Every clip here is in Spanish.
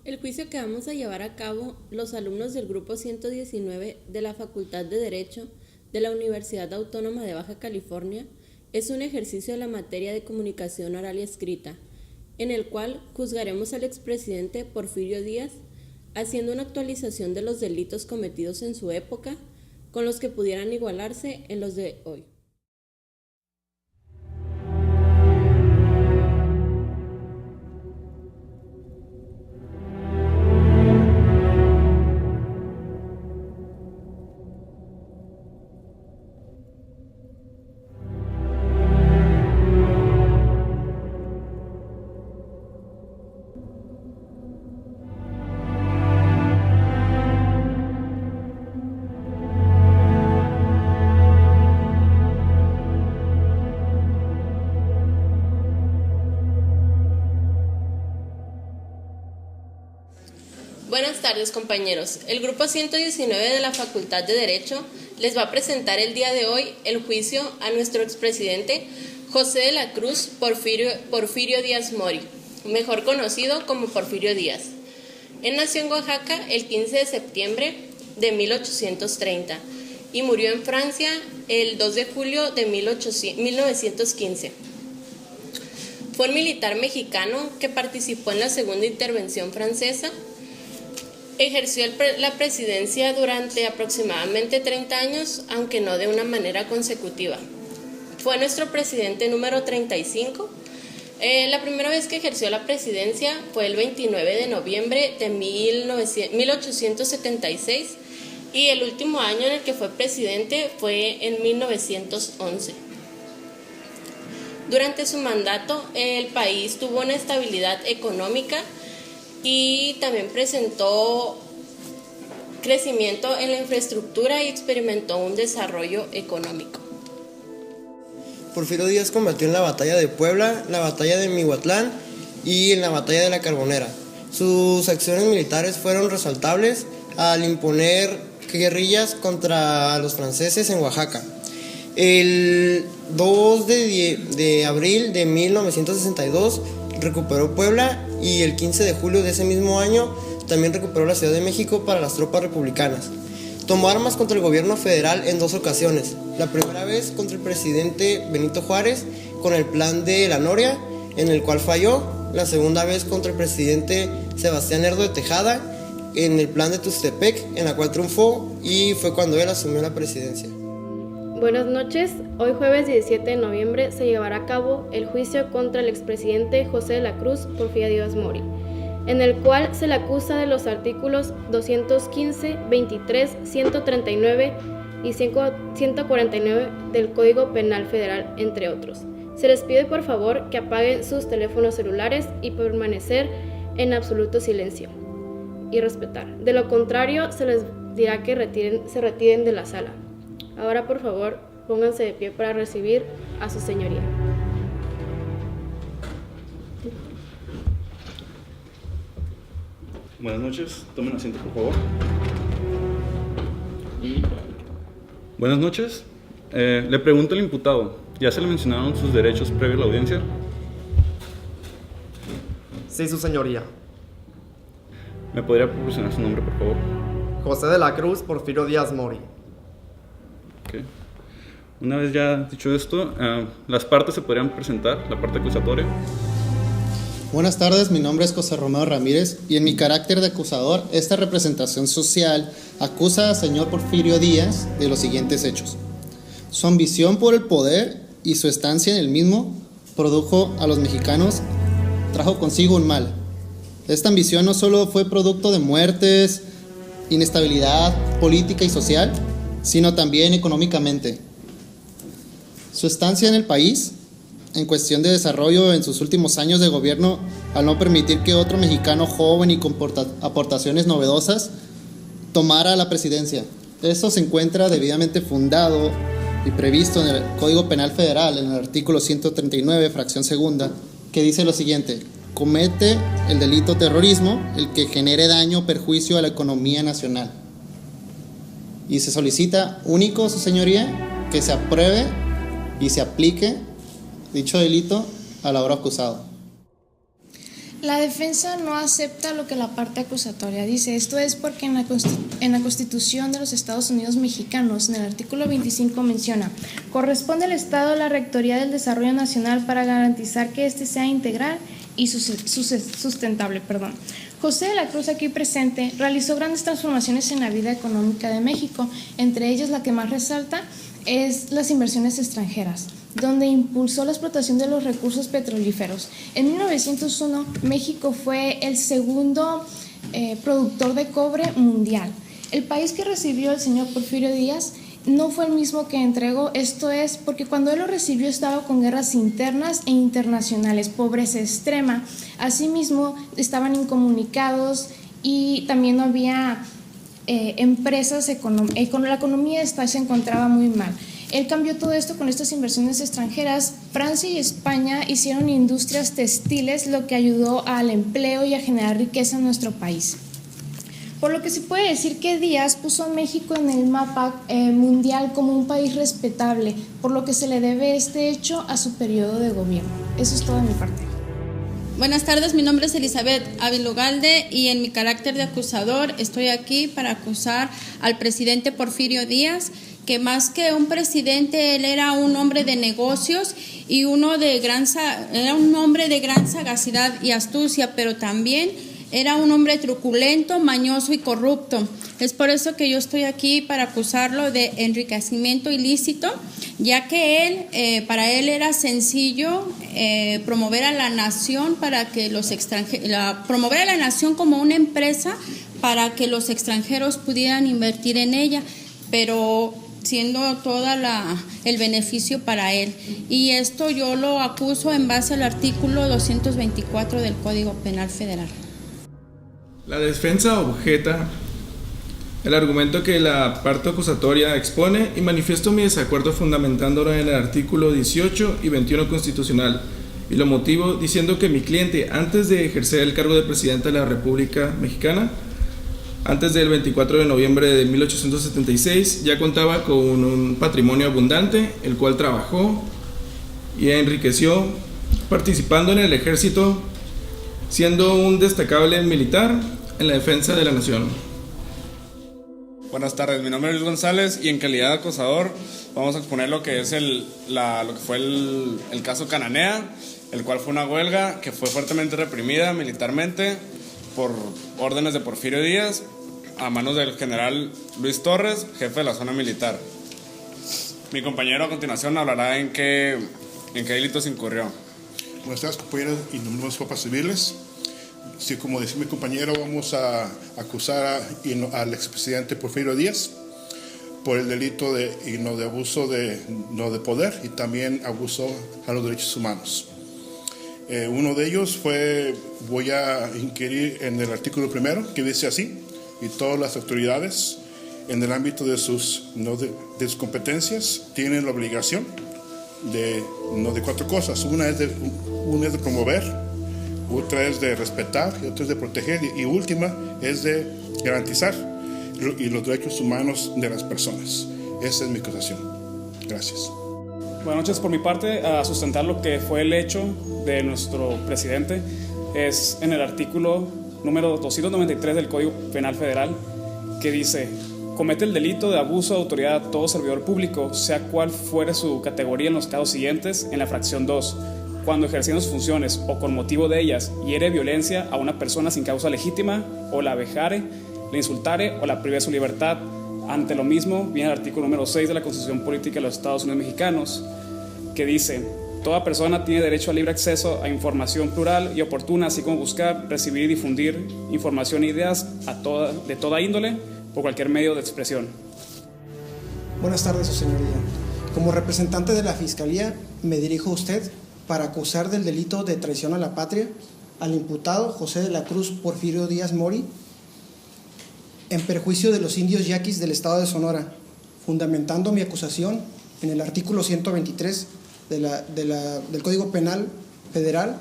El juicio que vamos a llevar a cabo los alumnos del grupo 119 de la Facultad de Derecho de la Universidad Autónoma de Baja California es un ejercicio de la materia de comunicación oral y escrita, en el cual juzgaremos al expresidente Porfirio Díaz, haciendo una actualización de los delitos cometidos en su época con los que pudieran igualarse en los de hoy. Buenas tardes, compañeros. El grupo 119 de la Facultad de Derecho les va a presentar el día de hoy el juicio a nuestro expresidente José de la Cruz Porfirio Díaz Mori, mejor conocido como Porfirio Díaz. Él nació en Oaxaca el 15 de septiembre de 1830 y murió en Francia el 2 de julio de 1915. Fue un militar mexicano que participó en la Segunda Intervención Francesa. Ejerció la presidencia durante aproximadamente 30 años, aunque no de una manera consecutiva. Fue nuestro presidente número 35. La primera vez que ejerció la presidencia fue el 29 de noviembre de 1876 y el último año en el que fue presidente fue en 1911. Durante su mandato, el país tuvo una estabilidad económica y también presentó crecimiento en la infraestructura y experimentó un desarrollo económico. Porfirio Díaz combatió en la batalla de Puebla, la batalla de Mihuatlán y en la batalla de la Carbonera. Sus acciones militares fueron resaltables al imponer guerrillas contra los franceses en Oaxaca. El 2 de abril de 1962 recuperó Puebla y el 15 de julio de ese mismo año también recuperó la Ciudad de México para las tropas republicanas. Tomó armas contra el gobierno federal en 2 ocasiones. La primera vez contra el presidente Benito Juárez con el plan de La Noria, en el cual falló. La segunda vez contra el presidente Sebastián Lerdo de Tejada en el plan de Tuxtepec, en la cual triunfó y fue cuando él asumió la presidencia. Buenas noches. Hoy jueves 17 de noviembre se llevará a cabo el juicio contra el expresidente José de la Cruz Porfirio Díaz Mori, en el cual se le acusa de los artículos 215, 23, 139 y 149 del Código Penal Federal, entre otros. Se les pide por favor que apaguen sus teléfonos celulares y permanecer en absoluto silencio y respetar. De lo contrario, se les dirá que se retiren de la sala. Ahora, por favor, pónganse de pie para recibir a su señoría. Buenas noches, tomen asiento, por favor. Buenas noches. Le pregunto al imputado, ¿ya se le mencionaron sus derechos previos a la audiencia? Sí, su señoría. ¿Me podría proporcionar su nombre, por favor? José de la Cruz Porfirio Díaz Mori. Okay. Una vez ya dicho esto, las partes se podrían presentar, la parte acusatoria. Buenas tardes, mi nombre es José Romeo Ramírez y en mi carácter de acusador, esta representación social acusa al señor Porfirio Díaz de los siguientes hechos. Su ambición por el poder y su estancia en el mismo produjo a los mexicanos, trajo consigo un mal. Esta ambición no solo fue producto de muertes, inestabilidad política y social, sino también económicamente. Su estancia en el país, en cuestión de desarrollo en sus últimos años de gobierno, al no permitir que otro mexicano joven y con aportaciones novedosas tomara la presidencia. Esto se encuentra debidamente fundado y previsto en el Código Penal Federal, en el artículo 139, fracción segunda, que dice lo siguiente: comete el delito terrorismo el que genere daño o perjuicio a la economía nacional. Y se solicita único, su señoría, que se apruebe y se aplique dicho delito al ahora acusado. La defensa no acepta lo que la parte acusatoria dice. Esto es porque en la Constitución de los Estados Unidos mexicanos, en el artículo 25 menciona: corresponde al Estado la rectoría del desarrollo nacional para garantizar que éste sea integral y sustentable. José de la Cruz, aquí presente, realizó grandes transformaciones en la vida económica de México. Entre ellas, la que más resalta es las inversiones extranjeras, donde impulsó la explotación de los recursos petrolíferos. En 1901, México fue el segundo productor de cobre mundial. El país que recibió el señor Porfirio Díaz no fue el mismo que entregó. Esto es porque cuando él lo recibió estaba con guerras internas e internacionales, pobreza extrema. Asimismo, estaban incomunicados y también no había empresas, la economía se encontraba muy mal. Él cambió todo esto con estas inversiones extranjeras. Francia y España hicieron industrias textiles, lo que ayudó al empleo y a generar riqueza en nuestro país. Por lo que se puede decir que Díaz puso a México en el mapa mundial como un país respetable, por lo que se le debe este hecho a su periodo de gobierno. Eso es todo de mi parte. Buenas tardes, mi nombre es Elizabeth Ávila Ugalde y en mi carácter de acusador estoy aquí para acusar al presidente Porfirio Díaz, que más que un presidente, él era un hombre de negocios y era un hombre de gran sagacidad y astucia, pero también era un hombre truculento, mañoso y corrupto. Es por eso que yo estoy aquí para acusarlo de enriquecimiento ilícito, ya que para él era sencillo promover a la nación promover a la nación como una empresa para que los extranjeros pudieran invertir en ella, pero siendo el beneficio para él. Y esto yo lo acuso en base al artículo 224 del Código Penal Federal. La defensa objeta el argumento que la parte acusatoria expone y manifiesto mi desacuerdo fundamentándolo en el artículo 18 y 21 constitucional, y lo motivo diciendo que mi cliente, antes de ejercer el cargo de presidente de la República Mexicana, antes del 24 de noviembre de 1876, ya contaba con un patrimonio abundante, el cual trabajó y enriqueció participando en el ejército, siendo un destacable militar en la defensa de la nación. Buenas tardes, mi nombre es Luis González y en calidad de acosador vamos a exponer lo que es el caso Cananea, el cual fue una huelga que fue fuertemente reprimida militarmente por órdenes de Porfirio Díaz a manos del general Luis Torres, jefe de la zona militar. Mi compañero a continuación hablará en qué delitos incurrió. Buenas tardes, compañeros y numerosos papas civiles. Sí, como decía mi compañero, vamos a acusar al expresidente Porfirio Díaz por el delito de abuso de poder y también abuso a los derechos humanos. Uno de ellos voy a inquirir en el artículo 1, que dice así: y todas las autoridades en el ámbito de sus competencias tienen la obligación de 4 cosas. Una es de promover, otra es de respetar, y otra es de proteger, y última es de garantizar los derechos humanos de las personas. Esa es mi acusación. Gracias. Buenas noches. Por mi parte, a sustentar lo que fue el hecho de nuestro presidente es en el artículo número 293 del Código Penal Federal, que dice: comete el delito de abuso de autoridad a todo servidor público, sea cual fuere su categoría, en los casos siguientes, en la fracción 2, cuando ejerciendo sus funciones o con motivo de ellas hiere violencia a una persona sin causa legítima, o la vejare, la insultare o la prive de su libertad. Ante lo mismo viene el artículo número 6 de la Constitución Política de los Estados Unidos Mexicanos, que dice: toda persona tiene derecho a libre acceso a información plural y oportuna, así como buscar, recibir y difundir información e ideas de toda índole por cualquier medio de expresión. Buenas tardes, su señoría. Como representante de la Fiscalía, me dirijo a usted para acusar del delito de traición a la patria al imputado José de la Cruz Porfirio Díaz Mori, en perjuicio de los indios yaquis del estado de Sonora, fundamentando mi acusación en el artículo 123 del Código Penal Federal,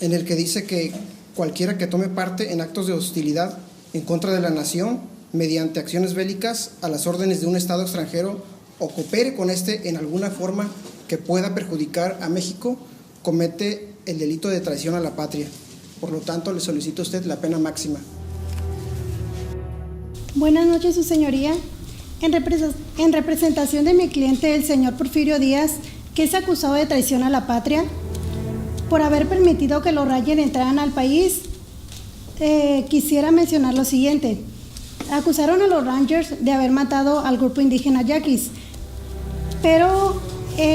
en el que dice que cualquiera que tome parte en actos de hostilidad en contra de la nación mediante acciones bélicas a las órdenes de un estado extranjero o coopere con éste en alguna forma que pueda perjudicar a México, comete el delito de traición a la patria. Por lo tanto, le solicito a usted la pena máxima. Buenas noches, su señoría. En representación de mi cliente, el señor Porfirio Díaz, que es acusado de traición a la patria, por haber permitido que los Rangers entraran al país, quisiera mencionar lo siguiente. Acusaron a los Rangers de haber matado al grupo indígena Yaquis, pero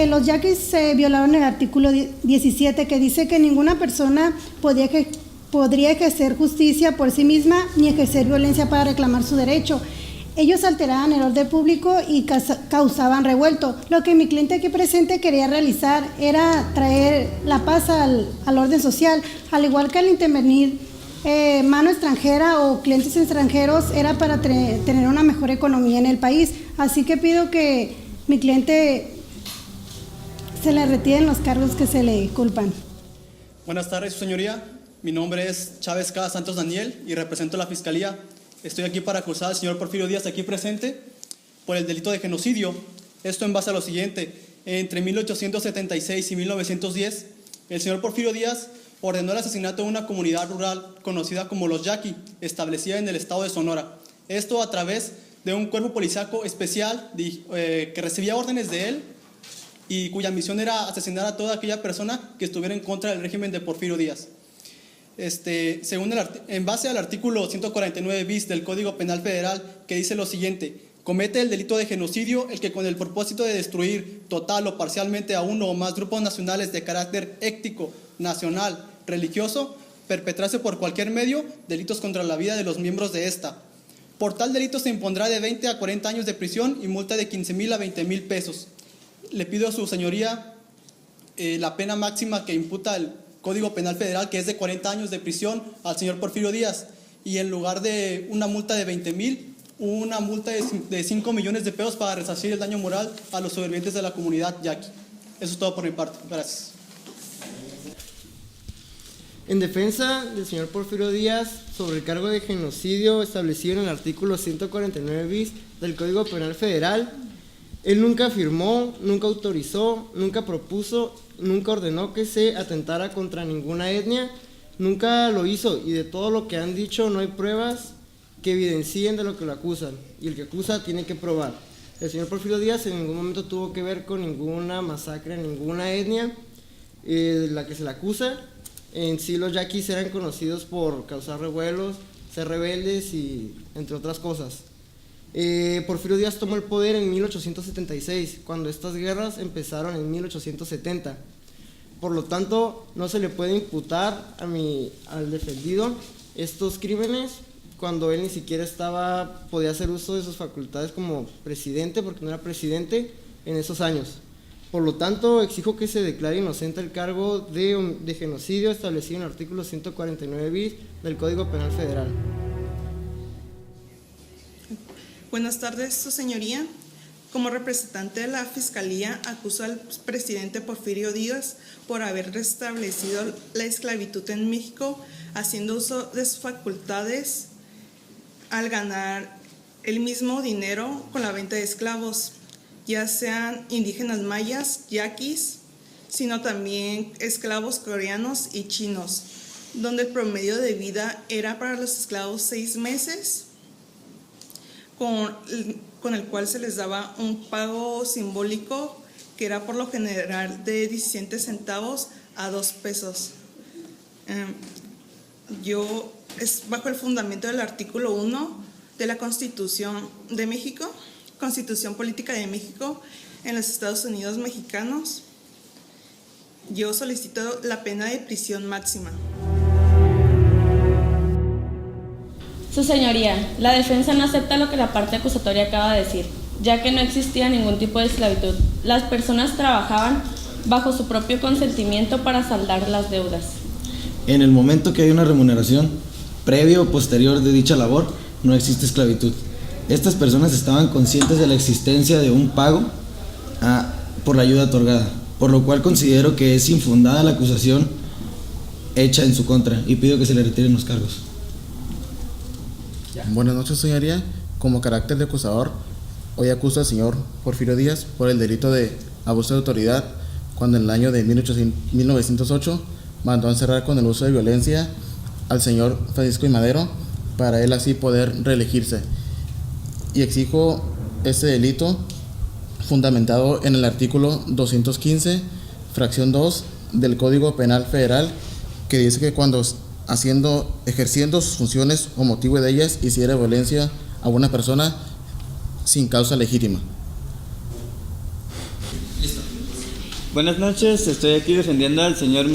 los Yaquis violaron el artículo 17, que dice que ninguna persona podría ejercer justicia por sí misma ni ejercer violencia para reclamar su derecho. Ellos alteraban el orden público y causaban revuelto. Lo que mi cliente aquí presente quería realizar era traer la paz al orden social, al igual que al intervenir mano extranjera o clientes extranjeros, era para tener una mejor economía en el país. Así que pido que mi cliente se le retiren los cargos que se le culpan. Buenas tardes, su señoría. Mi nombre es Chávez K. Santos Daniel y represento a la Fiscalía. Estoy aquí para acusar al señor Porfirio Díaz, aquí presente, por el delito de genocidio. Esto en base a lo siguiente. Entre 1876 y 1910, el señor Porfirio Díaz ordenó el asesinato de una comunidad rural conocida como los Yaqui, establecida en el estado de Sonora. Esto a través de un cuerpo policíaco especial que recibía órdenes de él y cuya misión era asesinar a toda aquella persona que estuviera en contra del régimen de Porfirio Díaz. En base al artículo 149 bis del Código Penal Federal, que dice lo siguiente: comete el delito de genocidio el que, con el propósito de destruir total o parcialmente a uno o más grupos nacionales de carácter étnico, nacional, religioso, perpetrase por cualquier medio delitos contra la vida de los miembros de esta. Por tal delito se impondrá de 20 a 40 años de prisión y multa de 15,000 a 20,000 pesos. Le pido a su señoría la pena máxima que imputa el Código Penal Federal, que es de 40 años de prisión al señor Porfirio Díaz, y en lugar de una multa de 20,000, una multa de 5 millones de pesos para resarcir el daño moral a los sobrevivientes de la comunidad yaqui. Eso es todo por mi parte. Gracias. En defensa del señor Porfirio Díaz sobre el cargo de genocidio establecido en el artículo 149 bis del Código Penal Federal, él nunca afirmó, nunca autorizó, nunca propuso, nunca ordenó que se atentara contra ninguna etnia, nunca lo hizo, y de todo lo que han dicho no hay pruebas que evidencien de lo que lo acusan, y el que acusa tiene que probar. El señor Porfirio Díaz en ningún momento tuvo que ver con ninguna masacre, ninguna etnia de la que se le acusa. En sí los yaquis eran conocidos por causar revuelos, ser rebeldes y entre otras cosas. Porfirio Díaz tomó el poder en 1876, cuando estas guerras empezaron en 1870. Por lo tanto, no se le puede imputar al defendido estos crímenes cuando él ni siquiera podía hacer uso de sus facultades como presidente, porque no era presidente en esos años. Por lo tanto, exijo que se declare inocente el cargo de genocidio establecido en el artículo 149 bis del Código Penal Federal. Buenas tardes, su señoría. Como representante de la Fiscalía, acuso al presidente Porfirio Díaz por haber restablecido la esclavitud en México, haciendo uso de sus facultades al ganar el mismo dinero con la venta de esclavos, ya sean indígenas mayas, yaquis, sino también esclavos coreanos y chinos, donde el promedio de vida era para los esclavos 6 meses, con el cual se les daba un pago simbólico que era por lo general de 17 centavos a 2 pesos. Es bajo el fundamento del artículo 1 de la Constitución de México, Constitución Política de México en los Estados Unidos mexicanos. Yo solicito la pena de prisión máxima. Su señoría, la defensa no acepta lo que la parte acusatoria acaba de decir, ya que no existía ningún tipo de esclavitud. Las personas trabajaban bajo su propio consentimiento para saldar las deudas. En el momento que hay una remuneración, previo o posterior de dicha labor, no existe esclavitud. Estas personas estaban conscientes de la existencia de un pago por la ayuda otorgada, por lo cual considero que es infundada la acusación hecha en su contra y pido que se le retiren los cargos. Buenas noches, señoría. Como carácter de acusador, hoy acuso al señor Porfirio Díaz por el delito de abuso de autoridad, cuando en el año de 1908 mandó encerrar con el uso de violencia al señor Francisco I. Madero para él así poder reelegirse. Y exijo este delito fundamentado en el artículo 215, fracción 2 del Código Penal Federal, que dice que cuando ejerciendo sus funciones o motivo de ellas hiciera violencia a una persona sin causa legítima. Buenas noches, estoy aquí defendiendo al señor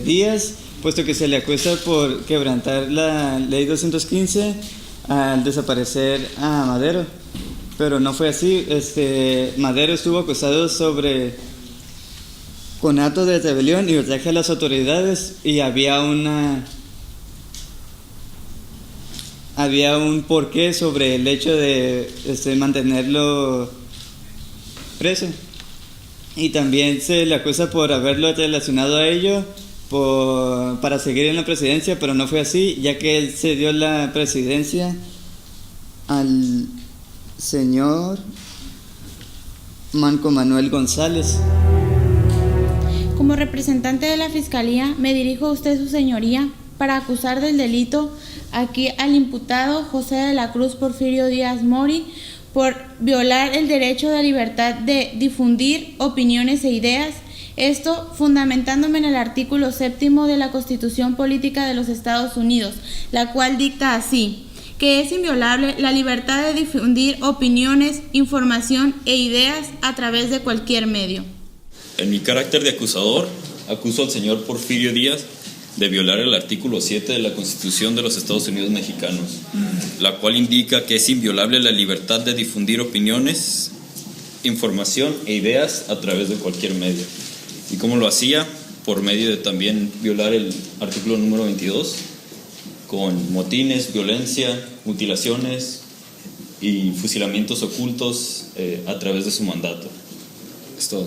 Díaz, puesto que se le acusa por quebrantar la ley 215 al desaparecer a Madero, pero no fue así. Madero estuvo acusado sobre conato de rebelión y ultraje a las autoridades, y había un porqué sobre el hecho de mantenerlo preso. Y también se le acusa por haberlo relacionado a ello para seguir en la presidencia, pero no fue así, ya que él cedió la presidencia al señor Manco Manuel González. Como representante de la Fiscalía, me dirijo a usted, su señoría, para acusar del delito aquí al imputado José de la Cruz Porfirio Díaz Mori por violar el derecho de libertad de difundir opiniones e ideas, esto fundamentándome en el artículo 7 de la Constitución Política de los Estados Unidos, la cual dicta así, que es inviolable la libertad de difundir opiniones, información e ideas a través de cualquier medio. En mi carácter de acusador, acuso al señor Porfirio Díaz de violar el artículo 7 de la Constitución de los Estados Unidos Mexicanos, la cual indica que es inviolable la libertad de difundir opiniones, información e ideas a través de cualquier medio. ¿Y cómo lo hacía? Por medio de también violar el artículo número 22, con motines, violencia, mutilaciones y fusilamientos ocultos a través de su mandato. Es todo.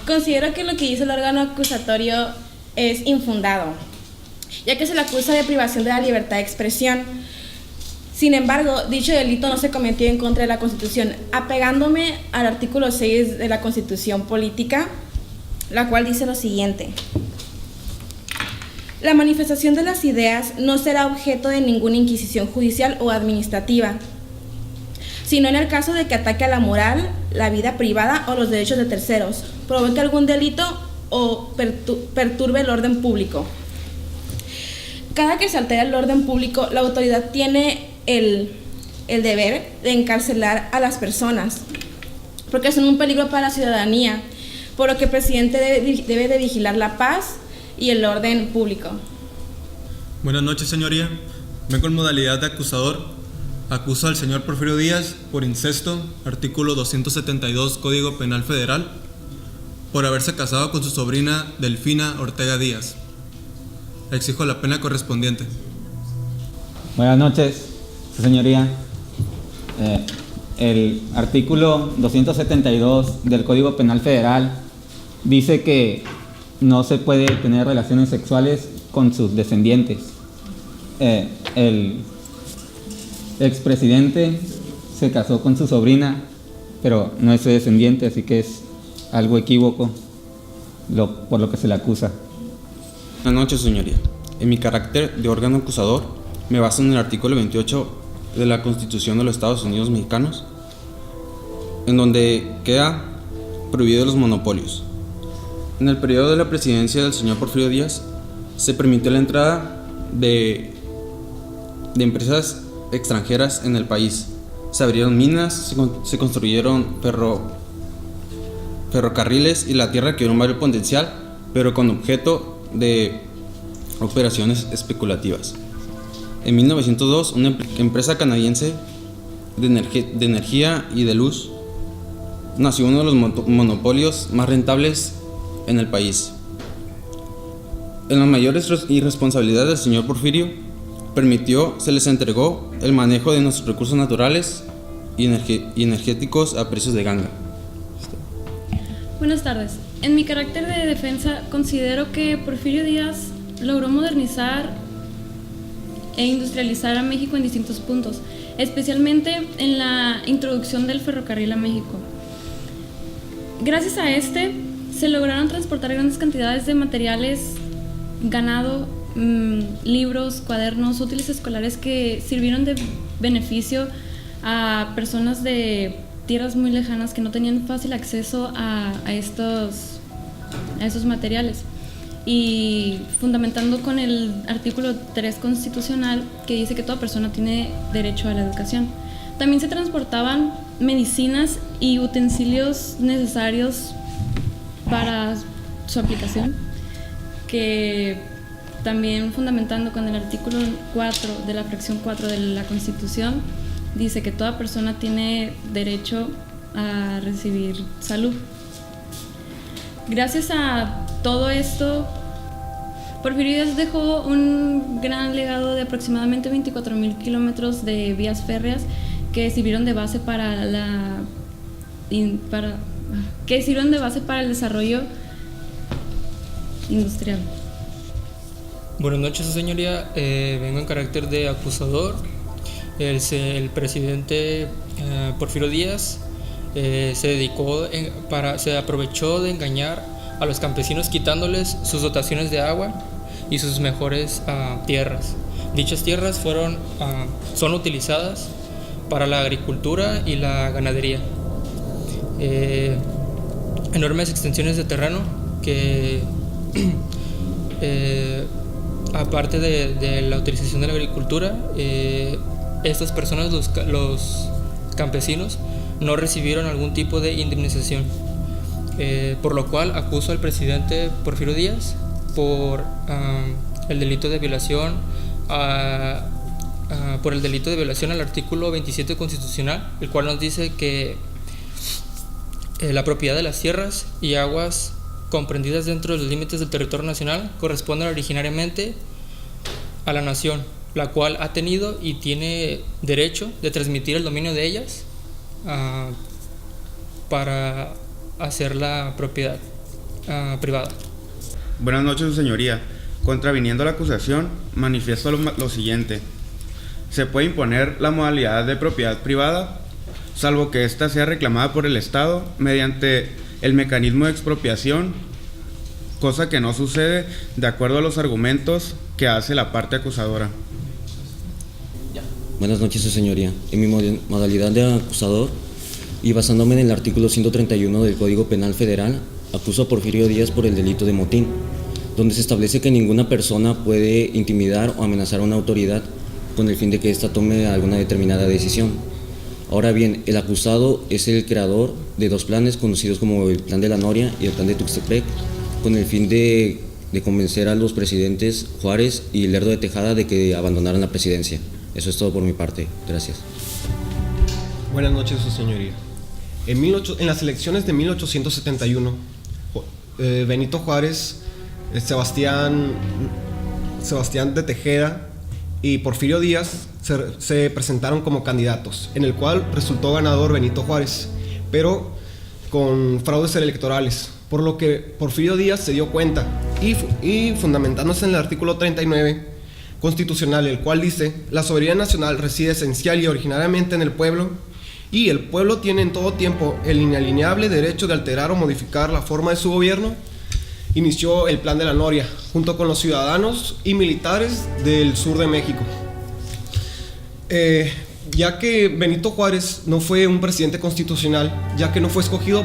Considero que lo que hizo el órgano acusatorio es infundado, ya que se le acusa de privación de la libertad de expresión. Sin embargo, dicho delito no se cometió en contra de la Constitución, apegándome al artículo 6 de la Constitución Política, la cual dice lo siguiente: la manifestación de las ideas no será objeto de ninguna inquisición judicial o administrativa, sino en el caso de que ataque a la moral, la vida privada o los derechos de terceros, provoque algún delito o perturbe el orden público. Cada que se altera el orden público, la autoridad tiene el deber de encarcelar a las personas, porque son un peligro para la ciudadanía, por lo que el presidente debe de vigilar la paz y el orden público. Buenas noches, señoría. Vengo en modalidad de acusador. Acuso al señor Porfirio Díaz por incesto, artículo 272 Código Penal Federal, por haberse casado con su sobrina Delfina Ortega Díaz. Exijo la pena correspondiente. Buenas noches, su señoría. El artículo 272 del Código Penal Federal dice que no se puede tener relaciones sexuales con sus descendientes. El expresidente se casó con su sobrina, pero no es su descendiente, así que es algo equívoco por lo que se le acusa. Buenas noches, señoría. En mi carácter de órgano acusador, me baso en el artículo 28 de la Constitución de los Estados Unidos Mexicanos, en donde queda prohibido los monopolios. En el periodo de la presidencia del señor Porfirio Díaz, se permitió la entrada de empresas extranjeras en el país. Se abrieron minas, se construyeron ferrocarriles y la tierra quedó en varios potencial, pero con objeto de operaciones especulativas. En 1902, una empresa canadiense de energía y de luz nació uno de los monopolios más rentables en el país. En las mayores irresponsabilidades del señor Porfirio, se les entregó el manejo de nuestros recursos naturales y energéticos a precios de ganga. Buenas tardes. En mi carácter de defensa, considero que Porfirio Díaz logró modernizar e industrializar a México en distintos puntos, especialmente en la introducción del ferrocarril a México. Gracias a este, se lograron transportar grandes cantidades de materiales, ganado, libros, cuadernos, útiles escolares que sirvieron de beneficio a personas de tierras muy lejanas que no tenían fácil acceso a esos materiales. Y fundamentando con el artículo 3 constitucional que dice que toda persona tiene derecho a la educación. También se transportaban medicinas y utensilios necesarios para su aplicación, que también fundamentando con el artículo 4 de la fracción 4 de la Constitución, dice que toda persona tiene derecho a recibir salud. Gracias a todo esto, Porfirio Díaz dejó un gran legado de aproximadamente 24,000 kilómetros de vías férreas que sirvieron de base para el desarrollo industrial. Buenas noches, su señoría. Vengo en carácter de acusador. El presidente Porfirio Díaz se aprovechó de engañar a los campesinos quitándoles sus dotaciones de agua y sus mejores tierras. Dichas tierras son utilizadas para la agricultura y la ganadería. Enormes extensiones de terreno que aparte de la utilización de la agricultura, estas personas, los campesinos, no recibieron algún tipo de indemnización, por lo cual acuso al presidente Porfirio Díaz por el delito de violación al artículo 27 constitucional, el cual nos dice que la propiedad de las tierras y aguas comprendidas dentro de los límites del territorio nacional corresponden originariamente a la nación, la cual ha tenido y tiene derecho de transmitir el dominio de ellas para hacer la propiedad privada. Buenas noches, su señoría. Contraviniendo la acusación, manifiesto lo siguiente. Se puede imponer la modalidad de propiedad privada, salvo que ésta sea reclamada por el Estado mediante el mecanismo de expropiación, cosa que no sucede de acuerdo a los argumentos que hace la parte acusadora. Buenas noches, su señoría. En mi modalidad de acusador y basándome en el artículo 131 del Código Penal Federal, acuso a Porfirio Díaz por el delito de motín, donde se establece que ninguna persona puede intimidar o amenazar a una autoridad con el fin de que ésta tome alguna determinada decisión. Ahora bien, el acusado es el creador de dos planes conocidos como el Plan de la Noria y el Plan de Tuxtepec, con el fin de convencer a los presidentes Juárez y Lerdo de Tejada de que abandonaran la presidencia. Eso es todo por mi parte. Gracias. Buenas noches, su señoría. En las elecciones de 1871, Benito Juárez, Sebastián de Tejeda y Porfirio Díaz se presentaron como candidatos, en el cual resultó ganador Benito Juárez, pero con fraudes electorales, por lo que Porfirio Díaz se dio cuenta y fundamentándose en el artículo 39 constitucional, el cual dice: la soberanía nacional reside esencial y originariamente en el pueblo, y el pueblo tiene en todo tiempo el inalienable derecho de alterar o modificar la forma de su gobierno, inició el Plan de la Noria, junto con los ciudadanos y militares del sur de México. Ya que Benito Juárez no fue un presidente constitucional, ya que no fue escogido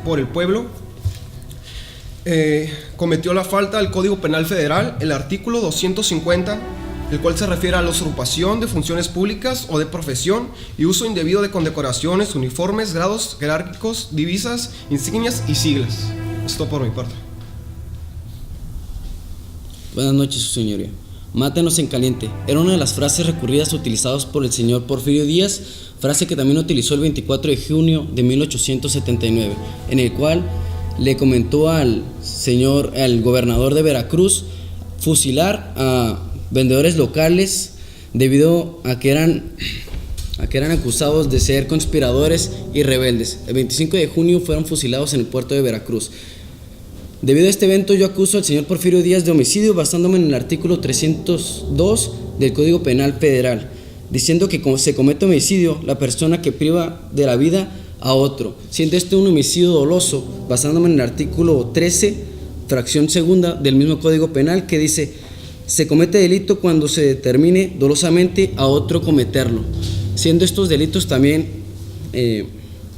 por el pueblo, cometió la falta al Código Penal Federal, el artículo 250, el cual se refiere a la usurpación de funciones públicas o de profesión y uso indebido de condecoraciones, uniformes, grados jerárquicos, divisas, insignias y siglas. Esto por mi parte. Buenas noches, su señoría. Mátenos en caliente. Era una de las frases recurridas utilizadas por el señor Porfirio Díaz, frase que también utilizó el 24 de junio de 1879, en el cual le comentó al gobernador de Veracruz fusilar a vendedores locales debido a que eran acusados de ser conspiradores y rebeldes. El 25 de junio fueron fusilados en el puerto de Veracruz. Debido a este evento, yo acuso al señor Porfirio Díaz de homicidio basándome en el artículo 302 del Código Penal Federal, diciendo que se comete homicidio la persona que priva de la vida a otro, siendo este un homicidio doloso, basándome en el artículo 13, fracción segunda del mismo Código Penal, que dice: se comete delito cuando se determine dolosamente a otro cometerlo, siendo estos delitos también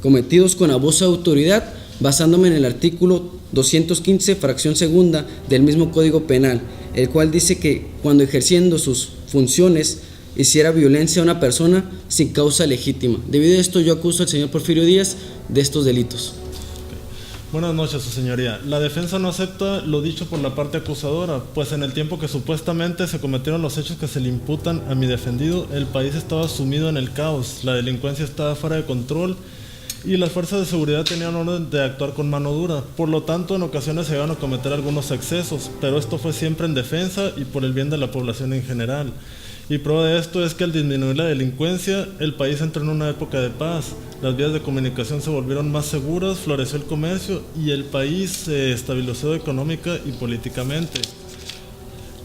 cometidos con abuso de autoridad, basándome en el artículo 215, fracción segunda del mismo Código Penal, el cual dice que cuando ejerciendo sus funciones hiciera violencia a una persona sin causa legítima. Debido a esto, yo acuso al señor Porfirio Díaz de estos delitos. Buenas noches, su señoría. La defensa no acepta lo dicho por la parte acusadora, pues en el tiempo que supuestamente se cometieron los hechos que se le imputan a mi defendido, el país estaba sumido en el caos, la delincuencia estaba fuera de control y las fuerzas de seguridad tenían orden de actuar con mano dura. Por lo tanto, en ocasiones se iban a cometer algunos excesos, pero esto fue siempre en defensa y por el bien de la población en general. Y prueba de esto es que al disminuir la delincuencia, el país entró en una época de paz. Las vías de comunicación se volvieron más seguras, floreció el comercio y el país se estabilizó económica y políticamente.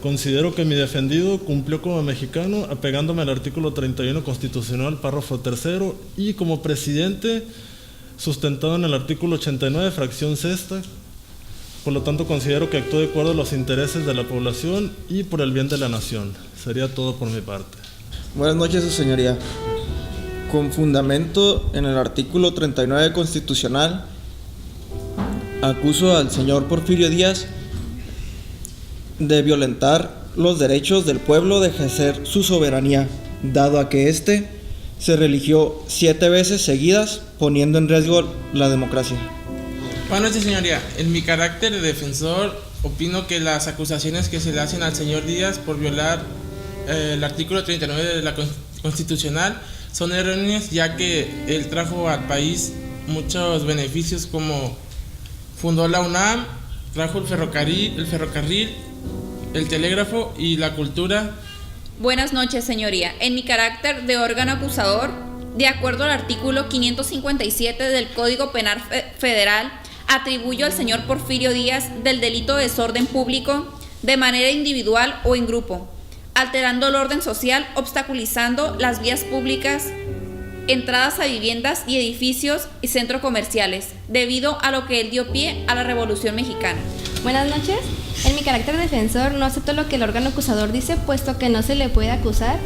Considero que mi defendido cumplió como mexicano, apegándome al artículo 31 constitucional, párrafo 3, y como presidente, sustentado en el artículo 89, fracción sexta. Por lo tanto, considero que actuó de acuerdo a los intereses de la población y por el bien de la nación. Sería todo por mi parte. Buenas noches, su señoría. Con fundamento en el artículo 39 constitucional, acuso al señor Porfirio Díaz de violentar los derechos del pueblo de ejercer su soberanía, dado a que éste se religió 7 veces seguidas, poniendo en riesgo la democracia. Buenas noches, señoría. En mi carácter de defensor, opino que las acusaciones que se le hacen al señor Díaz por violar el artículo 39 de la Constitucional son erróneas, ya que él trajo al país muchos beneficios, como fundó la UNAM, trajo el ferrocarril, el telégrafo y la cultura. Buenas noches, señoría. En mi carácter de órgano acusador, de acuerdo al artículo 557 del Código Penal Federal, atribuyo al señor Porfirio Díaz del delito de desorden público de manera individual o en grupo, alterando el orden social, obstaculizando las vías públicas, entradas a viviendas y edificios y centros comerciales, debido a lo que él dio pie a la Revolución Mexicana. Buenas noches. En mi carácter de defensor no acepto lo que el órgano acusador dice, puesto que no se le puede acusar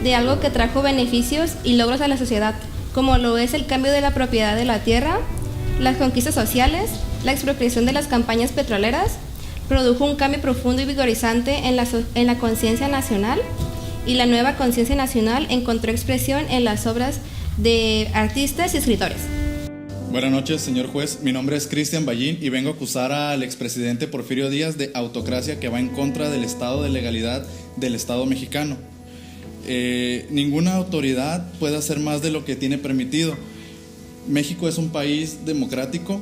de algo que trajo beneficios y logros a la sociedad, como lo es el cambio de la propiedad de la tierra, las conquistas sociales, la expropiación de las campañas petroleras, produjo un cambio profundo y vigorizante en la conciencia nacional, y la nueva conciencia nacional encontró expresión en las obras de artistas y escritores. Buenas noches, señor juez. Mi nombre es Cristian Ballín y vengo a acusar al expresidente Porfirio Díaz de autocracia que va en contra del estado de legalidad del Estado mexicano. Ninguna autoridad puede hacer más de lo que tiene permitido. México es un país democrático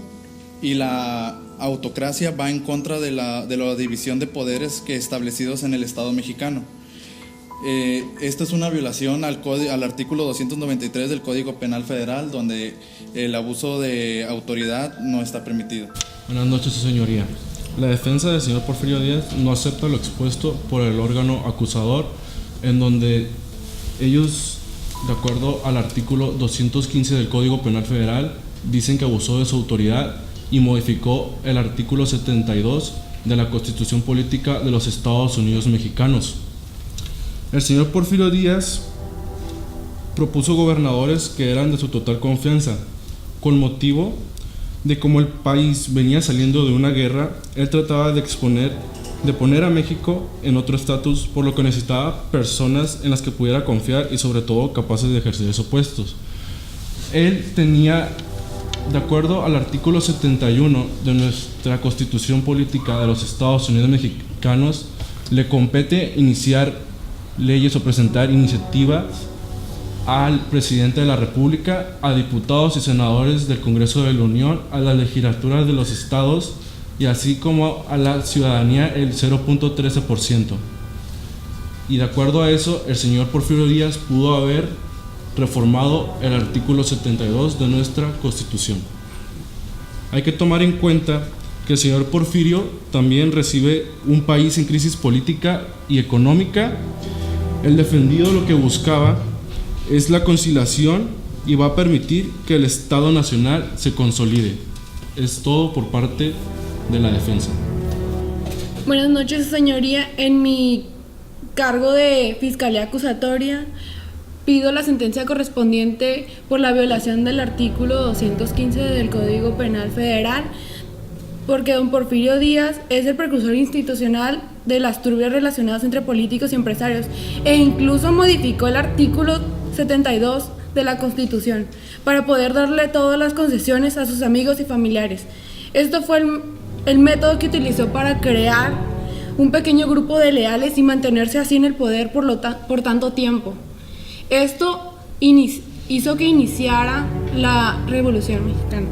y la autocracia va en contra de la división de poderes que establecidos en el Estado mexicano. Esta es una violación al artículo 293 del Código Penal Federal, donde el abuso de autoridad no está permitido. Buenas noches, su señoría. La defensa del señor Porfirio Díaz no acepta lo expuesto por el órgano acusador, en donde ellos, de acuerdo al artículo 215 del Código Penal Federal, dicen que abusó de su autoridad y modificó el artículo 72 de la Constitución Política de los Estados Unidos Mexicanos. El señor Porfirio Díaz propuso gobernadores que eran de su total confianza, con motivo de cómo el país venía saliendo de una guerra. Él trataba de poner a México en otro estatus, por lo que necesitaba personas en las que pudiera confiar y sobre todo capaces de ejercer esos puestos. Él tenía, de acuerdo al artículo 71 de nuestra Constitución Política de los Estados Unidos Mexicanos, le compete iniciar leyes o presentar iniciativas al presidente de la República, a diputados y senadores del Congreso de la Unión, a las legislaturas de los estados y así como a la ciudadanía el 0.13%. Y de acuerdo a eso, el señor Porfirio Díaz pudo haber reformado el artículo 72 de nuestra Constitución. Hay que tomar en cuenta que el señor Porfirio también recibe un país en crisis política y económica. El defendido lo que buscaba es la conciliación y va a permitir que el Estado Nacional se consolide. Es todo por parte de la defensa. Buenas noches, señoría. En mi cargo de Fiscalía Acusatoria, pido la sentencia correspondiente por la violación del artículo 215 del Código Penal Federal, porque don Porfirio Díaz es el precursor institucional de las turbias relacionadas entre políticos y empresarios, e incluso modificó el artículo 72 de la Constitución para poder darle todas las concesiones a sus amigos y familiares. Esto fue el método que utilizó para crear un pequeño grupo de leales y mantenerse así en el poder por tanto tiempo. Esto hizo que iniciara la Revolución Mexicana.